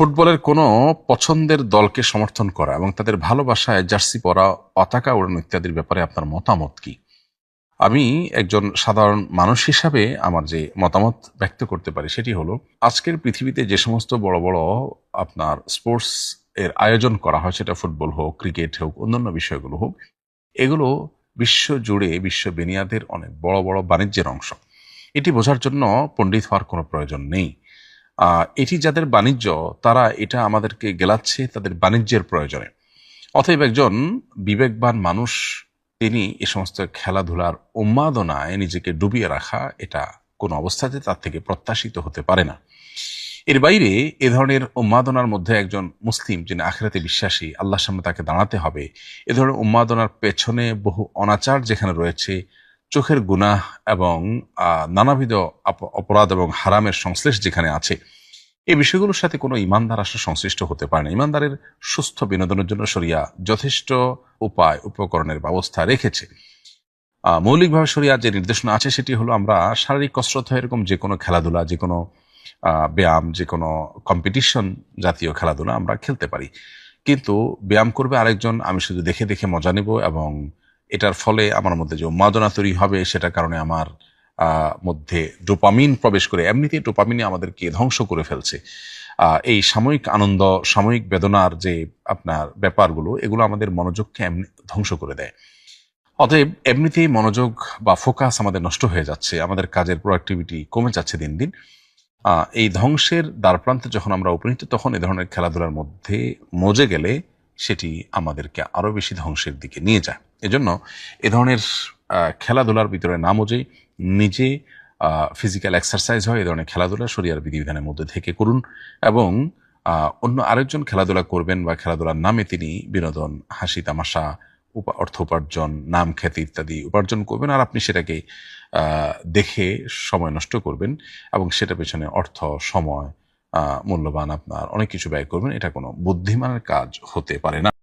ফুটবলের কোনো পছন্দের দলকে সমর্থন করা এবং তাদের ভালোবাসায় জার্সি পরা, পতাকা ওড়ানো ইত্যাদির ব্যাপারে আপনার মতামত কি? আমি একজন সাধারণ মানুষ হিসাবে আমার যে মতামত ব্যক্ত করতে পারি সেটি হলো, আজকের পৃথিবীতে যে সমস্ত বড় বড় আপনার স্পোর্টস এর আয়োজন করা হয়, সেটা ফুটবল হোক, ক্রিকেট হোক, অন্যান্য বিষয়গুলো হোক, এগুলো বিশ্ব জুড়ে বিশ্ব বেনিয়াদের অনেক বড় বড় বাণিজ্যের অংশ। এটি বোঝার জন্য পণ্ডিত হওয়ার কোনো প্রয়োজন নেই। এটি যাদের বাণিজ্য, তারা এটা আমাদেরকে গেলাচ্ছে তাদের বাণিজ্যের প্রয়োজনে। অতএব একজন বিবেকবান মানুষ তিনি এ সমস্ত খেলাধুলার উন্মাদনায় নিজেকে ডুবিয়ে রাখা, এটা কোনো অবস্থাতে তার থেকে প্রত্যাশিত হতে পারে না। এর বাইরে এ ধরনের উন্মাদনার মধ্যে একজন মুসলিম যিনি আখিরাতে বিশ্বাসী, আল্লাহর সামনে তাকে দাঁড়াতে হবে। এ ধরনের উন্মাদনার পেছনে বহু অনাচার যেখানে রয়েছে, চোখের গুনাহ এবং নানাবিধ অপরাধ এবং হারামের সংশ্লেষ যেখানে আছে, এই বিষয়গুলোর সাথে কোনো ইমানদার আসলে সংশ্লিষ্ট হতে পারে না। ইমানদারের সুস্থ বিনোদনের জন্য শরিয়া যথেষ্ট উপকরণের ব্যবস্থা রেখেছে। মৌলিকভাবে শরিয়ার যে নির্দেশনা আছে সেটি হলো, আমরা শারীরিক কসরত হয় এরকম যে কোনো খেলাধুলা, যে কোনো ব্যায়াম, যে কোনো কম্পিটিশন জাতীয় খেলাধুলা আমরা খেলতে পারি। কিন্তু ব্যায়াম করবে আরেকজন, আমি শুধু দেখে দেখে মজা নেব এবং এটার ফলে আমার মধ্যে যে উন্মাদনা তৈরি হবে, সেটার কারণে আমার মধ্যে ডোপামিন প্রবেশ করে, এমনিতেই ডোপামিনে আমাদেরকে ধ্বংস করে ফেলছে। এই সাময়িক আনন্দ, সাময়িক বেদনার যে আপনার ব্যাপারগুলো, এগুলো আমাদের মনোযোগকে এমনি ধ্বংস করে দেয়। অতএব এমনিতেই মনোযোগ বা ফোকাস আমাদের নষ্ট হয়ে যাচ্ছে, আমাদের কাজের প্রোডাক্টিভিটি কমে যাচ্ছে দিন দিন। এই ধ্বংসের দ্বারপ্রান্তে যখন আমরা উপনীত, তখন এ ধরনের খেলাধুলার মধ্যে মজে গেলে সেটি আমাদেরকে আরো বেশি ধ্বংসের দিকে নিয়ে যায়। এজন্য এ ধরনের খেলাধুলার ভিতরে না মজে নিজে ফিজিক্যাল এক্সারসাইজ হয়, এ ধরনের খেলাধুলা শরিয়ার বিধিবিধানের মধ্যে থেকে করুন এবং অন্য আরেকজন খেলাধুলা করবেন বা খেলাধুলার নামে তিনি বিনোদন, হাসি তামাশা, অর্থ উপার্জন, নাম খ্যাতি ইত্যাদি উপার্জন করবেন, আর আপনি সেটাকে দেখে সময় নষ্ট করবেন এবং সেটা পেছনে অর্থ, সময়, মূল্যবান আপনার অনেক কিছু ব্যয় করবেন। এটা কোনো বুদ্ধিমানের কাজ হতে পারে না।